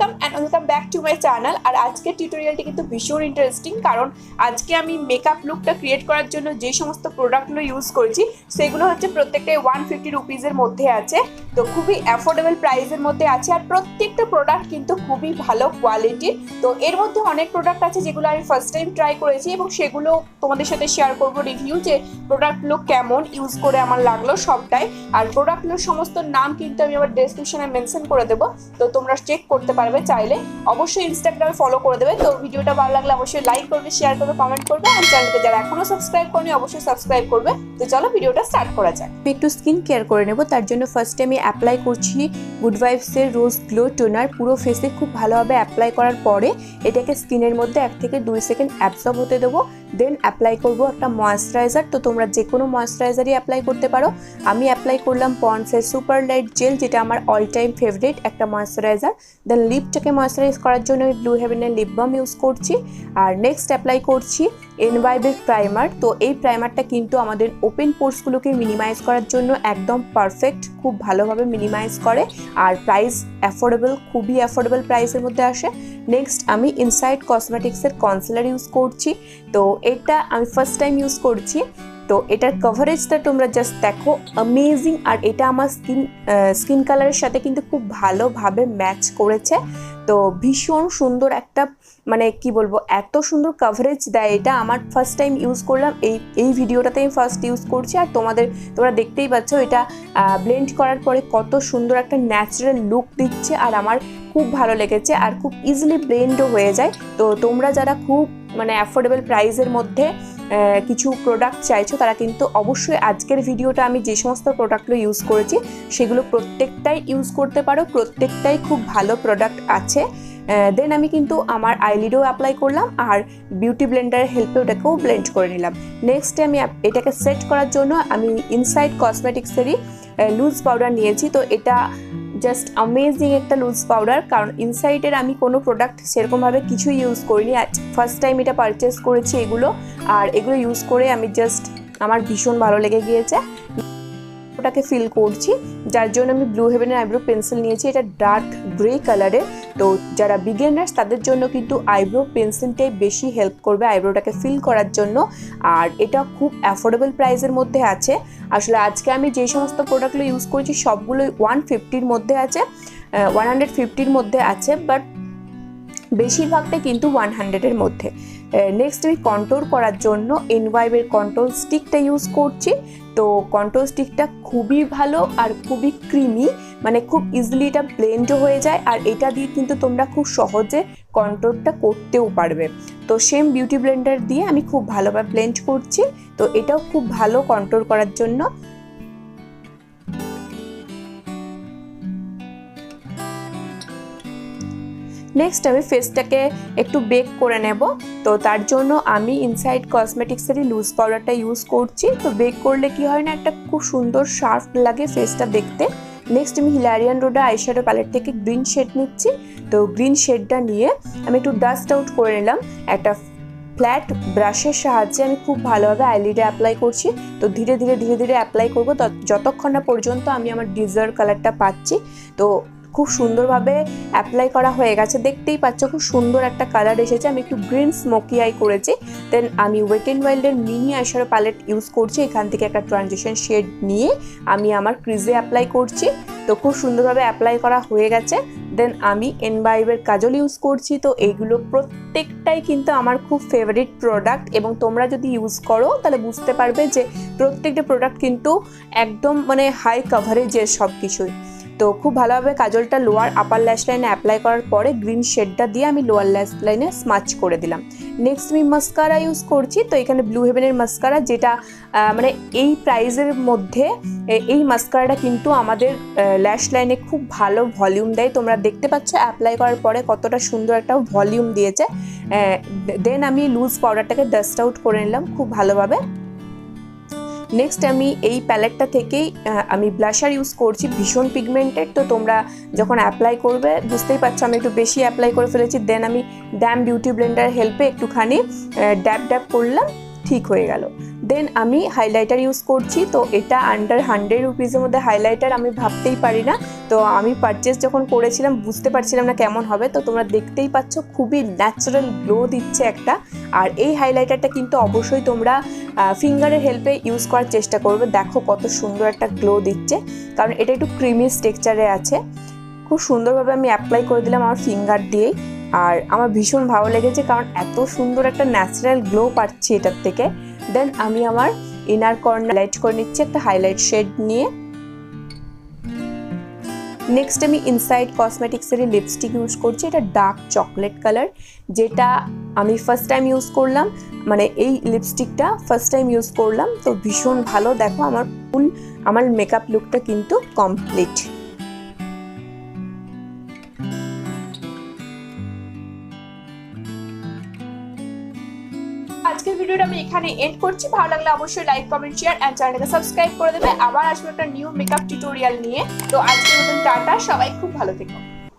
Welcome back to my channel. আর আজকের টিউটোরিয়ালটি কিন্তু ভীষণ ইন্টারেস্টিং, কারণ আজকে আমি মেকআপ লুকটা ক্রিয়েট করার জন্য যে সমস্ত প্রোডাক্টগুলো ইউজ করেছি সেগুলো হচ্ছে প্রত্যেকটাই 150 রুপিজের মধ্যে আছে। তো খুবই অ্যাফোর্ডেবল প্রাইসের মধ্যে আছে, আর প্রত্যেকটা প্রোডাক্ট কিন্তু খুবই ভালো কোয়ালিটির। তো এর মধ্যে অনেক প্রোডাক্ট আছে যেগুলো আমি ফার্স্ট টাইম ট্রাই করেছি এবং সেগুলো তোমাদের সাথে শেয়ার করবো রিভিউ, যে প্রোডাক্টগুলো কেমন ইউজ করে আমার লাগলো সবটাই। আর প্রোডাক্টগুলোর সমস্ত নাম কিন্তু আমি আমার ডেসক্রিপশনে মেনশন করে দেবো, তো তোমরা চেক করতে পারবে চাইলে। অবশ্যই ইনস্টাগ্রামে ফলো করে দেবে। তো ভিডিওটা ভালো লাগলে অবশ্যই লাইক করবে, শেয়ার করবে, কমেন্ট করবে, আর চ্যানেলকে যারা এখনো সাবস্ক্রাইব করেনি অবশ্যই সাবস্ক্রাইব করবে। তো চলো ভিডিওটা স্টার্ট করা যাক। আমি একটু স্কিন কেয়ার করে নেব, তার জন্য ফার্স্টে আমি অ্যাপ্লাই করছি গুড ভাইবসের রোজ গ্লো টোনার। পুরো ফেসে খুব ভালোভাবে অ্যাপ্লাই করার পরে এটাকে স্কিনের মধ্যে 1 থেকে 2 সেকেন্ড অ্যাবজর্ব হতে দেবো। দেন অ্যাপ্লাই করব একটা ময়েশ্চারাইজার। তো তোমরা যে কোনো ময়েশ্চারাইজারই অ্যাপ্লাই করতে পারো। আমি অ্যাপ্লাই করলাম পন্ডসের সুপার লাইট জেল, যেটা আমার অল টাইম ফেভারিট একটা ময়েশ্চারাইজার। দেন লিপটাকে ময়েশ্চারাইজ করার জন্য আমি ব্লু হেভেনের লিপবম ইউজ করছি। আর নেক্সট অ্যাপ্লাই করছি এনভাইবের প্রাইমার। তো এই প্রাইমারটা কিন্তু আমাদের ওপেন পোর্সগুলোকে মিনিমাইজ করার জন্য একদম পারফেক্ট, খুব ভালোভাবে মিনিমাইজ করে। আর প্রাইস অ্যাফোর্ডেবল, খুবই অ্যাফোর্ডেবল প্রাইসের মধ্যে আসে। নেক্সট আমি ইনসাইড কসমেটিক্সের কনসিলার ইউজ করছি। তো এটা আমি ফার্স্ট টাইম ইউজ করছি। তো এটার কভারেজটা তোমরা জাস্ট দেখো, অ্যামেজিং। আর এটা আমার স্কিন কালারের সাথে কিন্তু খুব ভালোভাবে ম্যাচ করেছে। তো ভীষণ সুন্দর একটা, মানে কি বলবো, এত সুন্দর কভারেজ দেয় এটা। আমার ফার্স্ট টাইম ইউজ করলাম, এই ভিডিওটাতে আমি ফার্স্ট ইউজ করছি। আর তোমরা দেখতেই পাচ্ছ এটা ব্লেন্ড করার পরে কত সুন্দর একটা ন্যাচারাল লুক দিচ্ছে, আর আমার খুব ভালো লেগেছে। আর খুব ইজিলি ব্লেন্ডও হয়ে যায়। তো তোমরা যারা খুব মানে অ্যাফোর্ডেবল প্রাইসের মধ্যে কিছু প্রোডাক্ট চাইছো, তারা কিন্তু অবশ্যই আজকের ভিডিওটা আমি যে সমস্ত প্রোডাক্টগুলো ইউজ করেছি সেগুলো প্রত্যেকটাই ইউজ করতে পারো, প্রত্যেকটাই খুব ভালো প্রোডাক্ট আছে। দেন আমি কিন্তু আমার আইলিডও অ্যাপ্লাই করলাম, আর বিউটি ব্লেন্ডারের হেল্পে ওটাকেও ব্লেন্ড করে নিলাম। নেক্সটে আমি এটাকে সেট করার জন্য আমি ইনসাইড কসমেটিক্সেরই লুজ পাউডার নিয়েছি। তো এটা জাস্ট অ্যামেজিং একটা লুজ পাউডার, কারণ ইনসাইডের আমি কোনো প্রোডাক্ট সেরকমভাবে কিছুই ইউজ করিনি, ফার্স্ট টাইম এটা পারচেস করেছি এগুলো। আর এগুলো ইউজ করে আমি জাস্ট, আমার ভীষণ ভালো লেগে গিয়েছে, ওটাকে ফিল করছি। যার জন্য আমি ব্লু হেভেনের আইব্রো পেন্সিল নিয়েছি, এটা ডার্ক গ্রে কালারের। তো যারা বিগিনার্স তাদের জন্য কিন্তু আইব্রো পেন্সিলটাই বেশি হেল্প করবে আইব্রোটাকে ফিল করার জন্য। আর এটা খুব অ্যাফোর্ডেবল প্রাইসের মধ্যে আছে। আসলে আজকে আমি যে সমস্ত প্রোডাক্টগুলো ইউজ করেছি সবগুলোই 150-র মধ্যে আছে, 150-র মধ্যে আছে, বাট বেশিরভাগটাই কিন্তু 100-এর মধ্যে। নেক্সট আমি কন্ট্রোল করার জন্য এনভাইবের কন্ট্রোল স্টিকটা ইউজ করছি। তো কন্ট্রোল স্টিকটা খুবই ভালো আর খুবই ক্রিমি, মানে খুব ইজিলি এটা ব্লেন্ডও হয়ে যায়। আর এটা দিয়ে কিন্তু তোমরা খুব সহজে কন্ট্রোলটা করতেও পারবে। তো সেম বিউটি ব্লেন্ডার দিয়ে আমি খুব ভালোভাবে ব্লেন্ড করছি। তো এটাও খুব ভালো কন্ট্রোল করার জন্য। নেক্সট আমি ফেসটাকে একটু বেক করে নেব। তো তার জন্য আমি ইনসাইড কসমেটিক্সেরই লুজ পাউডারটা ইউজ করছি। তো বেক করলে কি হয় না, একটা খুব সুন্দর শার্প লাগে ফেসটা দেখতে। নেক্সট আমি হিলারিয়ানরোডা আইশ্যাডো প্যালেট থেকে গ্রিন শেড নিচ্ছি। তো গ্রিন শেডটা নিয়ে আমি একটু ডাস্ট আউট করে নিলাম। একটা ফ্ল্যাট ব্রাশের সাহায্যে আমি খুব ভালোভাবে আইলিডে অ্যাপ্লাই করছি। তো ধীরে ধীরে অ্যাপ্লাই করবো যতক্ষণ না পর্যন্ত আমি আমার ডিজার্ট কালারটা পাচ্ছি। তো খুব সুন্দরভাবে অ্যাপ্লাই করা হয়ে গেছে, দেখতেই পাচ্ছ খুব সুন্দর একটা কালার এসেছে। আমি একটু গ্রিন স্মোকি আই করেছি। দেন আমি ওয়েট এন্ড ওয়াইল্ডের মিনি আইশ্যাডো প্যালেট ইউজ করছি। এখান থেকে একটা ট্রানজিশন শেড নিয়ে আমি আমার ক্রিজে অ্যাপ্লাই করছি। তো খুব সুন্দরভাবে অ্যাপ্লাই করা হয়ে গেছে। দেন আমি এনভাইবের কাজল ইউজ করছি। তো এইগুলো প্রত্যেকটাই কিন্তু আমার খুব ফেভারিট প্রোডাক্ট, এবং তোমরা যদি ইউজ করো তাহলে বুঝতে পারবে যে প্রত্যেকটা প্রোডাক্ট কিন্তু একদম মানে হাই কাভারেজের সব কিছুই। তো খুব ভালোভাবে কাজলটা লোয়ার আপার ল্যাশ লাইনে অ্যাপ্লাই করার পরে গ্রিন শেডটা দিয়ে আমি লোয়ার ল্যাশ লাইনে স্মাচ করে দিলাম। নেক্সট আমি মাস্কারা ইউজ করছি। তো এখানে ব্লু হেভেনের মাস্কারা, যেটা মানে এই প্রাইসের মধ্যে এই মাস্কারাটা কিন্তু আমাদের ল্যাশ লাইনে খুব ভালো ভলিউম দেয়। তোমরা দেখতে পাচ্ছ অ্যাপ্লাই করার পরে কতটা সুন্দর একটা ভলিউম দিয়েছে। দেন আমি লুজ পাউডারটাকে ডাস্ট আউট করে নিলাম খুব ভালোভাবে। নেক্সট আমি এই প্যালেটটা থেকেই আমি ব্লাশার ইউজ করছি, ভীষণ পিগমেন্টেড। তো তোমরা যখন অ্যাপ্লাই করবে বুঝতেই পারছো আমি একটু বেশি অ্যাপ্লাই করে ফেলেছি। দেন আমি ড্যাম বিউটি ব্লেন্ডারের হেল্পে একটুখানি ড্যাব করলাম। ঠিক হয়ে গেল। দেন আমি হাইলাইটার ইউজ করছি, তো এটা আন্ডার 100 রুপিসের মধ্যে হাইলাইটার আমি ভাবতেই পারি না। তো আমি পারচেস যখন করেছিলাম বুঝতে পারছিলাম না কেমন হবে, তো তোমরা দেখতেই পাচ্ছ খুবই ন্যাচারাল গ্লো দিচ্ছে একটা। আর এই হাইলাইটারটা কিন্তু অবশ্যই তোমরা ফিঙ্গারের হেল্পে ইউজ করার চেষ্টা করবে। দেখো কত সুন্দর একটা গ্লো দিচ্ছে, কারণ এটা একটু ক্রিমি টেক্সচারে আছে। খুব সুন্দরভাবে আমি অ্যাপ্লাই করে দিলাম আমার ফিঙ্গার দিয়েই। আর আমার ভীষণ ভালো লেগেছে, কারণ এত সুন্দর একটা ন্যাচারাল গ্লো পাচ্ছি এটার থেকে। দেন আমি আমার ইনার কর্নার হাইলাইট করে নিচ্ছি একটা হাইলাইট শেড নিয়ে। নেক্সট আমি ইনসাইড কসমেটিক্সের লিপস্টিক ইউজ করছি, এটা ডার্ক চকলেট কালার, যেটা আমি ফার্স্ট টাইম ইউজ করলাম। মানে এই লিপস্টিকটা ফার্স্ট টাইম ইউজ করলাম, তো ভীষণ ভালো। দেখো আমার মেকআপ লুকটা কিন্তু কমপ্লিট। আজকের ভিডিওটা আমি এখানে এন্ড করছি। ভালো লাগলে অবশ্যই লাইক, কমেন্ট, শেয়ার এন্ড চ্যানেলটাকে সাবস্ক্রাইব করে দেবে। আবার আসবো একটা নিউ মেকআপ টিউটোরিয়াল নিয়ে। তো আজকের মতন টাটা, সবাই খুব ভালো থেকো।